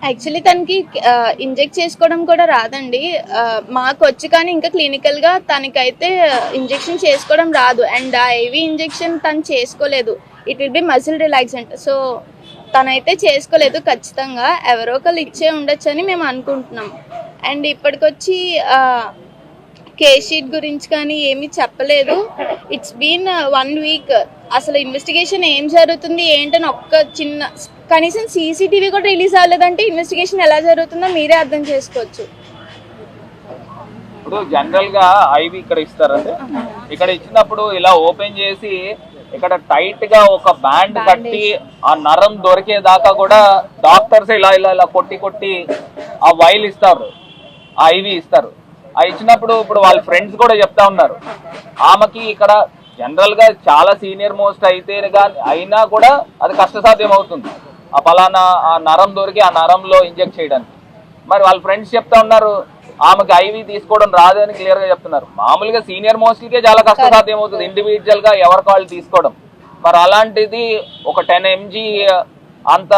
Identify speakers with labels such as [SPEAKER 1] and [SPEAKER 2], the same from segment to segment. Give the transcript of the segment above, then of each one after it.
[SPEAKER 1] Actually తనకి inject చేసుకోవడం కూడా రాదండి. మాకు వచ్చి కానీ ఇంకా క్లినికల్గా తనకైతే ఇంజెక్షన్ చేసుకోవడం రాదు. అండ్ ఆ ఐవి ఇంజెక్షన్ తను చేసుకోలేదు. It will be muscle relaxant. So తనైతే చేసుకోలేదు. ఖచ్చితంగా ఎవరో ఒకళ్ళు ఇచ్చే ఉండొచ్చు అని మేము అనుకుంటున్నాం. అండ్ ఇప్పటికొచ్చి కేస్ షీట్ గురించి కానీ ఏమీ చెప్పలేదు. It's been 1 week. అసలు ఇన్వెస్టిగేషన్ ఏం జరుగుతుంది ఏంటని ఒక్క చిన్న కనీసం సీసీటీవీ కూడా రిలీజ్ అవ్వలేదంటే ఇన్వెస్టిగేషన్ ఎలా జరుగుతుందో మీరే అర్థం చేసుకోవచ్చు.
[SPEAKER 2] ఇప్పుడు జనరల్ గా ఐవి ఇక్కడ ఇస్తారంటే ఇక్కడ ఇచ్చినప్పుడు ఇలా ఓపెన్ చేసి ఇక్కడ టైట్ గా ఒక బ్యాండ్ కట్టి ఆ నరం దొరికేదాకా కూడా డాక్టర్స్ ఇలా ఇలా ఇలా కొట్టి కొట్టి ఆ వైల్ ఇస్తారు, ఆ ఐవి ఇస్తారు. ఆ ఇచ్చినప్పుడు ఇప్పుడు వాళ్ళ ఫ్రెండ్స్ కూడా చెప్తా ఉన్నారు ఆమెకి ఇక్కడ జనరల్ గా చాలా సీనియర్ మోస్ట్ అయితే అయినా కూడా అది కష్టసాధ్యం అవుతుంది. ఆ పలానా ఆ నరం దొరికి ఆ నరంలో ఇంజెక్ట్ చేయడానికి. మరి వాళ్ళ ఫ్రెండ్స్ చెప్తా ఉన్నారు ఆమెకి ఐవి తీసుకోవడం రాదు అని క్లియర్ గా చెప్తున్నారు. మామూలుగా సీనియర్ మోస్ట్కే చాలా కష్టసాధ్యం అవుతుంది ఇండివిజువల్ గా ఎవరికి వాళ్ళు తీసుకోవడం. మరి అలాంటిది ఒక 10 mg అంత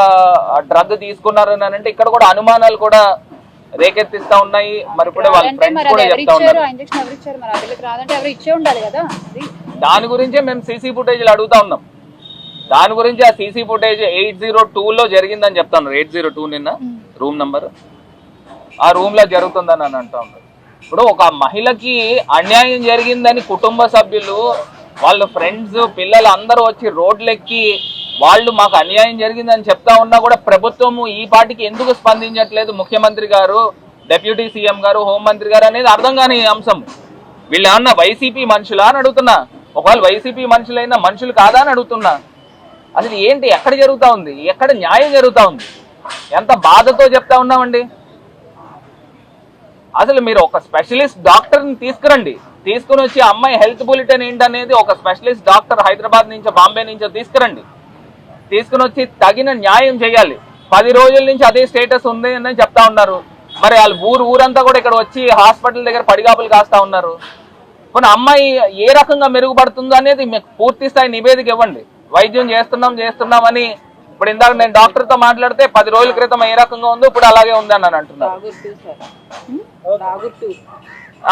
[SPEAKER 2] డ్రగ్ తీసుకున్నారు అని అంటే ఇక్కడ కూడా అనుమానాలు కూడా రేకెత్తిస్తా ఉన్నాయి. మరి ఇప్పుడు వాళ్ళ ఫ్రెండ్స్ కూడా చెప్తా ఉన్నారు దాని గురించే మేము సీసీ ఫుటేజ్లు అడుగుతా ఉన్నాం. దాని గురించి ఆ సీసీ ఫుటేజ్ 802లో జరిగిందని చెప్తా ఉన్నారు. 802 నిన్న రూమ్ నంబర్ ఆ రూమ్ లో జరుగుతుందని అని అంటా ఉన్నారు. ఇప్పుడు ఒక మహిళకి అన్యాయం జరిగిందని కుటుంబ సభ్యులు వాళ్ళ ఫ్రెండ్స్ పిల్లలు అందరూ వచ్చి రోడ్లెక్కి వాళ్ళు మాకు అన్యాయం జరిగిందని చెప్తా ఉన్నా కూడా ప్రభుత్వము ఈ పాటికి ఎందుకు స్పందించట్లేదు? ముఖ్యమంత్రి గారు, డిప్యూటీ సీఎం గారు, హోంమంత్రి గారు అనేది అర్థం కాని అంశం. వీళ్ళు ఏమన్నా వైసీపీ మనుషులా అని అడుగుతున్నా. ఒకవేళ వైసీపీ మనుషులైనా మనుషులు కాదా అని అడుగుతున్నా. అసలు ఏంటి, ఎక్కడ జరుగుతూ ఉంది, ఎక్కడ న్యాయం జరుగుతూ ఉంది? ఎంత బాధతో చెప్తా ఉన్నామండి. అసలు మీరు ఒక స్పెషలిస్ట్ డాక్టర్ని తీసుకురండి, తీసుకుని వచ్చి అమ్మాయి హెల్త్ బులెటిన్ ఏంటనేది ఒక స్పెషలిస్ట్ డాక్టర్ హైదరాబాద్ నుంచో బాంబే నుంచో తీసుకురండి. తీసుకుని వచ్చి తగిన న్యాయం చేయాలి. 10 రోజుల నుంచి అదే స్టేటస్ ఉంది అని చెప్తా ఉన్నారు. మరి వాళ్ళు ఊరంతా కూడా ఇక్కడ వచ్చి హాస్పిటల్ దగ్గర పడిగాపులు కాస్తా ఉన్నారు. కొన్ని అమ్మాయి ఏ రకంగా మెరుగుపడుతుందో అనేది మీకు పూర్తి స్థాయి నివేదిక ఇవ్వండి. వైద్యం చేస్తున్నాం అని ఇప్పుడు ఇందాక నేను డాక్టర్తో మాట్లాడితే 10 రోజుల క్రితం ఏ రకంగా ఉందో ఇప్పుడు అలాగే ఉందని అని అంటున్నారు.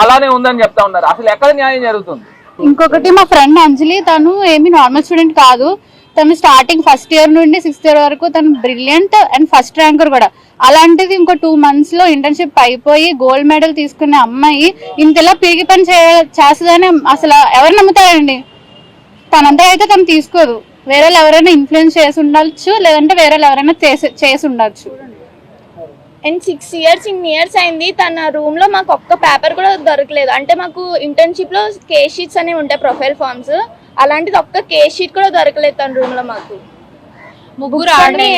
[SPEAKER 2] అలానే ఉందని చెప్తా ఉన్నారు. అసలు ఎక్కడ న్యాయం జరుగుతుంది?
[SPEAKER 3] ఇంకొకటి మా ఫ్రెండ్ అంజలి, తను ఏమి నార్మల్ స్టూడెంట్ కాదు. తను స్టార్టింగ్ ఫస్ట్ ఇయర్ నుండి 6th ఇయర్ వరకు తను బ్రిలియంట్ అండ్ ఫస్ట్ ర్యాంకర్ కూడా. అలాంటిది ఇంకో 2 months లో ఇంటర్న్షిప్ అయిపోయి గోల్డ్ మెడల్ తీసుకునే అమ్మాయి ఇంతలా పిరిగి పని చేస్తుందని అసలు ఎవరు నమ్ముతారండి? తనంతా అయితే తను తీసుకోదు. వేరే ఎవరైనా ఇన్ఫ్లుయెన్స్ చేసి ఉండొచ్చు, లేదంటే వేరే ఎవరైనా చేసి ఉండొచ్చు.
[SPEAKER 1] అండ్ 6 years అయింది. తన రూమ్ లో మాకు ఒక్క పేపర్ కూడా దొరకలేదు. అంటే మాకు ఇంటర్న్షిప్ లో కేస్ షీట్స్ అనేవి ఉంటాయి, ప్రొఫైల్ ఫార్మ్స్. అలాంటిది ఒక్క కేస్ షీట్ కూడా దొరకలేదు తన రూమ్ లో. మాకు ముగ్గురు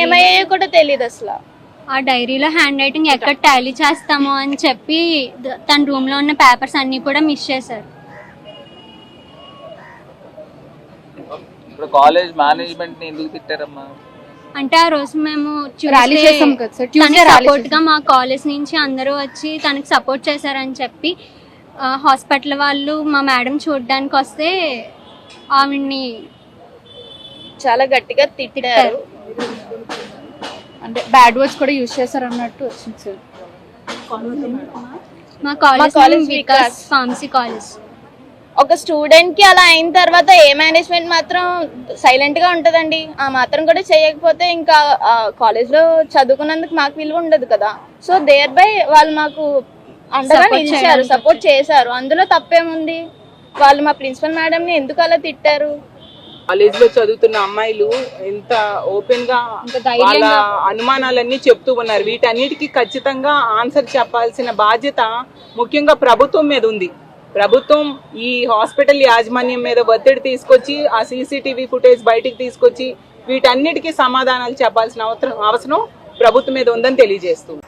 [SPEAKER 1] ఏమయ్యాయో కూడా తెలియదు అసలు.
[SPEAKER 4] ఆ డైరీలో హ్యాండ్ రైటింగ్ ఎక్కడ టాలీ చేస్తామో అని చెప్పి తన రూమ్ లో ఉన్న పేపర్స్ అన్ని కూడా మిస్ చేశారు.
[SPEAKER 2] ఇప్పుడు కాలేజ్ మేనేజ్మెంట్ ని ఎందుకు తిట్టారమ్మా?
[SPEAKER 4] అంటే ఆ రోజు మేము సపోర్ట్ గా మా కాలేజ్ నుంచి అందరూ వచ్చి తనకి సపోర్ట్ చేశారని చెప్పి హాస్పిటల్ వాళ్ళు మా మేడం చూడడానికి వస్తే ఆవిడ్ని
[SPEAKER 1] చాలా గట్టిగా తిట్టారు.
[SPEAKER 3] అంటే బ్యాడ్ వర్డ్స్ కూడా యూజ్ చేశారు అన్నట్టు వచ్చింది సార్.
[SPEAKER 4] మా కాలేజ్ వికాస్ ఫార్మసీ కాలేజ్.
[SPEAKER 1] ఒక స్టూడెంట్ కి అలా అయిన తర్వాత ఏ మేనేజ్మెంట్ మాత్రం సైలెంట్ గా ఉంటదండి. ఆ మాత్రం కూడా చేయకపోతే ఇంకా కాలేజ్ లో చదువుకున్నందుకు మాకు విలువ ఉండదు కదా. సో దేర్ బై వాళ్ళు మాకు అండగా నిలిచారు, సపోర్ట్ చేశారు. అందులో తప్పేముంది? వాళ్ళు మా ప్రిన్సిపల్ మేడం ని ఎందుకు అలా తిట్టారు?
[SPEAKER 5] కాలేజ్ లో చదువుతున్న అమ్మాయిలు ఎంత ఓపెన్ గా వాళ్ళ అనుమానాలన్నీ చెప్తూ ఉన్నారు. వీటన్నిటికీ ఖచ్చితంగా ఆన్సర్ చెప్పాల్సిన బాధ్యత ముఖ్యంగా ప్రభుత్వం మీద ఉంది. ప్రభుత్వం ఈ హాస్పిటల్ యాజమాన్యం మీద ఒత్తిడి తీసుకొచ్చి ఆ సీసీటీవీ ఫుటేజ్ బయటికి తీసుకొచ్చి వీటన్నిటికీ సమాధానాలు చెప్పాల్సిన అవసరం ప్రభుత్వం మీద ఉందని తెలియజేస్తుంది.